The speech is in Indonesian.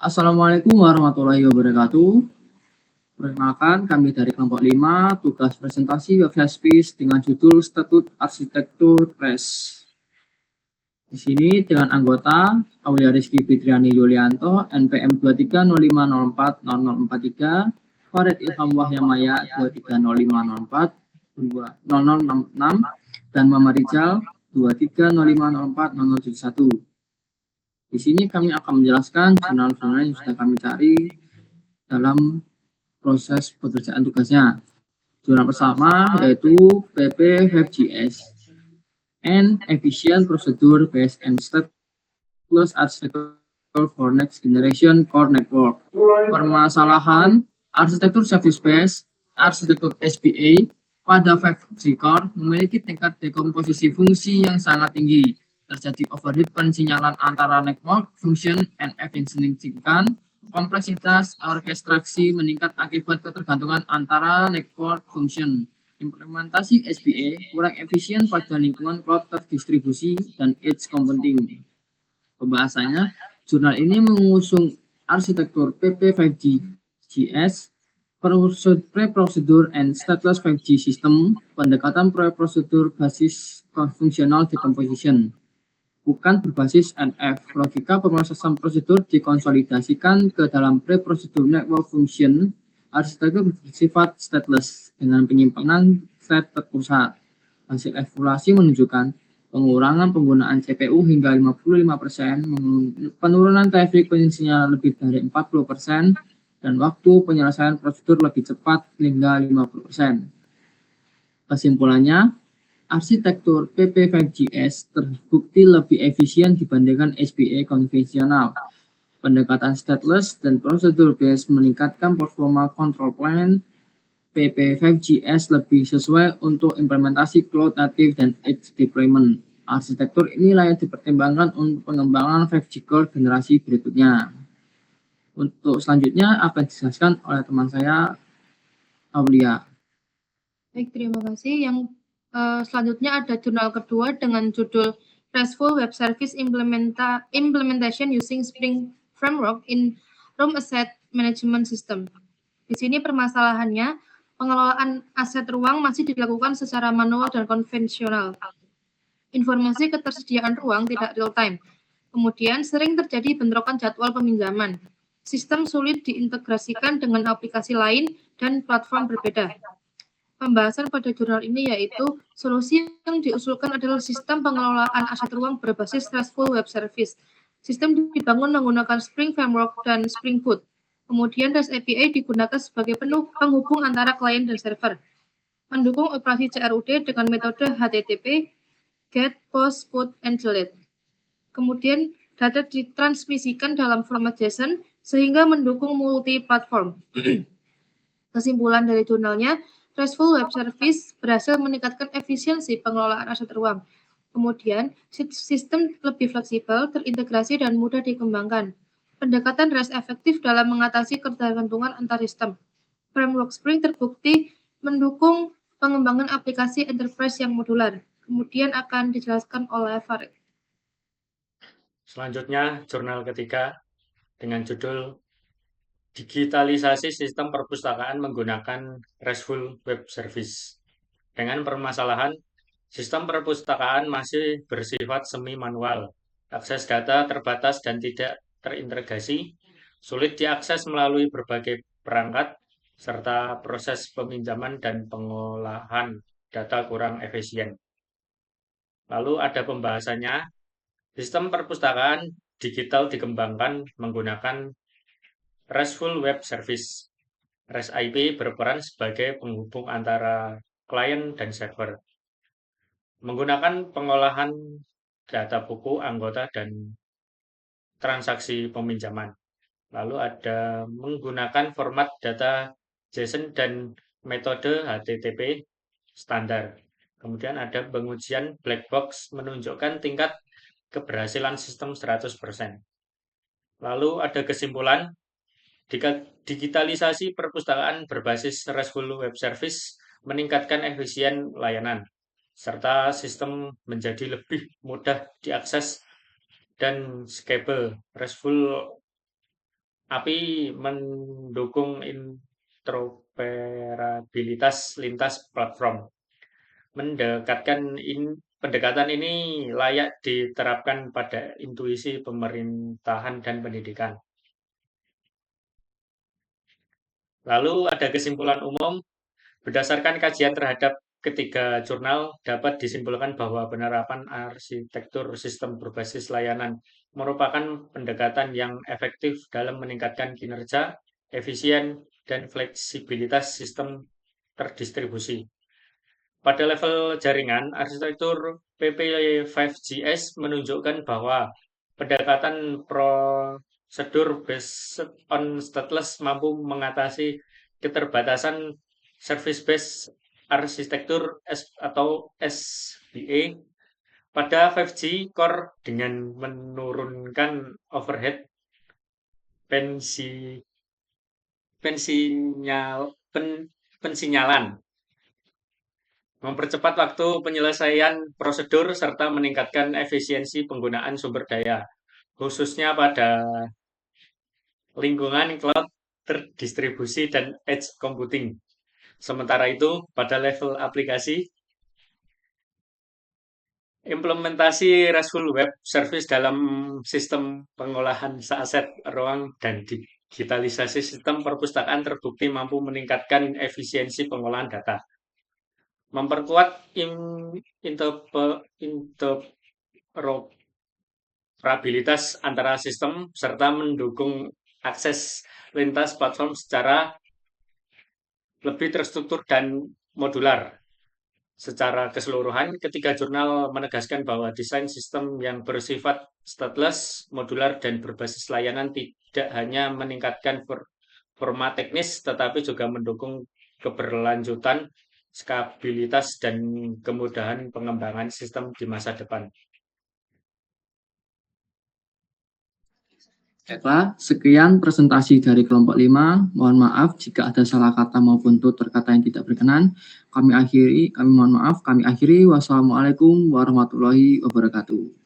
Assalamualaikum warahmatullahi wabarakatuh. Perkenalkan, kami dari kelompok 5, tugas presentasi website space dengan judul Statut Arsitektur RES. Di sini dengan anggota Aulia Rizky Fitriani Yulianto, NPM 2305040043, Farid Ilham Wahyamaya 2305042066, dan Muhammad Rizal 2305040071. Di sini kami akan menjelaskan jurnal-jurnal yang sudah kami cari dalam proses pekerjaan tugasnya. Jurnal pertama yaitu PP WebGS and Efficient Procedure Based and Stateless Architecture for Next Generation Core Network. Permasalahan arsitektur service base, arsitektur SPA pada 5G Core memiliki tingkat dekomposisi fungsi yang sangat tinggi. Terjadi overhead pensinyalan antara network function and event signifikan. Kompleksitas orkestrasi meningkat akibat ketergantungan antara network function. Implementasi SPA kurang efisien pada lingkungan cloud terdistribusi dan edge computing. Pembahasannya, jurnal ini mengusung arsitektur PP5G GS, pre-prosedur and stateless 5G system, pendekatan pre-prosedur basis functional decomposition, bukan berbasis NF. Logika pemrosesan prosedur dikonsolidasikan ke dalam pre-prosedur network function. Arsitektur bersifat stateless dengan penyimpangan set terpusat. Hasil evaluasi menunjukkan pengurangan penggunaan CPU hingga 55%, penurunan traffic penyinyal lebih dari 40%, dan waktu penyelesaian prosedur lebih cepat hingga 50%. Kesimpulannya, arsitektur PP5GS terbukti lebih efisien dibandingkan SPA konvensional. Pendekatan stateless dan prosedur based meningkatkan performa control plane. PP5GS lebih sesuai untuk implementasi cloud native dan edge deployment. Arsitektur inilah yang dipertimbangkan untuk pengembangan 5G Core generasi berikutnya. Untuk selanjutnya akan dijelaskan oleh teman saya, Aulia. Baik, terima kasih. Yang selanjutnya ada jurnal kedua dengan judul RESTful Web Service Implementation Using Spring Framework in Room Asset Management System. Di sini permasalahannya, pengelolaan aset ruang masih dilakukan secara manual dan konvensional. Informasi ketersediaan ruang tidak real-time. Kemudian sering terjadi bentrokan jadwal peminjaman. Sistem sulit diintegrasikan dengan aplikasi lain dan platform berbeda. Pembahasan pada jurnal ini yaitu solusi yang diusulkan adalah sistem pengelolaan aset ruang berbasis RESTful Web Service. Sistem dibangun menggunakan Spring Framework dan Spring Boot. Kemudian REST API digunakan sebagai penghubung antara klien dan server. Mendukung operasi CRUD dengan metode HTTP, GET, POST, PUT, and DELETE. Kemudian data ditransmisikan dalam format JSON sehingga mendukung multi-platform. Kesimpulan dari jurnalnya, RESTful Web Service berhasil meningkatkan efisiensi pengelolaan aset ruang. Kemudian, sistem lebih fleksibel, terintegrasi, dan mudah dikembangkan. Pendekatan REST efektif dalam mengatasi ketergantungan antar sistem. Framework Spring terbukti mendukung pengembangan aplikasi enterprise yang modular. Kemudian akan dijelaskan oleh Farid. Selanjutnya, jurnal ketiga dengan judul Digitalisasi Sistem Perpustakaan Menggunakan RESTful Web Service. Dengan permasalahan, sistem perpustakaan masih bersifat semi-manual. Akses data terbatas dan tidak terintegrasi, sulit diakses melalui berbagai perangkat, serta proses peminjaman dan pengolahan data kurang efisien. Lalu ada pembahasannya, sistem perpustakaan digital dikembangkan menggunakan RESTful Web Service. REST API berperan sebagai penghubung antara klien dan server. Menggunakan pengolahan data buku, anggota, dan transaksi peminjaman. Lalu ada menggunakan format data JSON dan metode HTTP standar. Kemudian ada pengujian black box menunjukkan tingkat keberhasilan sistem 100%. Lalu ada kesimpulan, digitalisasi perpustakaan berbasis RESTful Web Service meningkatkan efisien layanan, serta sistem menjadi lebih mudah diakses dan scalable. RESTful API mendukung interoperabilitas lintas platform. Pendekatan ini layak diterapkan pada intuisi pemerintahan dan pendidikan. Lalu ada kesimpulan umum. Berdasarkan kajian terhadap ketiga jurnal, dapat disimpulkan bahwa penerapan arsitektur sistem berbasis layanan merupakan pendekatan yang efektif dalam meningkatkan kinerja, efisien, dan fleksibilitas sistem terdistribusi. Pada level jaringan, arsitektur PP5GS menunjukkan bahwa pendekatan prosedur based on stateless mampu mengatasi keterbatasan service-based arsitektur atau SBA pada 5G core dengan menurunkan overhead pensinyalan, mempercepat waktu penyelesaian prosedur, serta meningkatkan efisiensi penggunaan sumber daya, khususnya pada lingkungan cloud terdistribusi dan edge computing. Sementara itu, pada level aplikasi, implementasi RESTful Web Service dalam sistem pengolahan aset ruang dan digitalisasi sistem perpustakaan terbukti mampu meningkatkan efisiensi pengolahan data, memperkuat interoperabilitas antara sistem, serta mendukung akses lintas platform secara lebih terstruktur dan modular. Secara keseluruhan, ketiga jurnal menegaskan bahwa desain sistem yang bersifat stateless, modular, dan berbasis layanan tidak hanya meningkatkan performa teknis, tetapi juga mendukung keberlanjutan, skabilitas, dan kemudahan pengembangan sistem di masa depan. Baiklah, sekian presentasi dari kelompok 5. Mohon maaf jika ada salah kata maupun tutur kata yang tidak berkenan. Kami akhiri. Wassalamualaikum warahmatullahi wabarakatuh.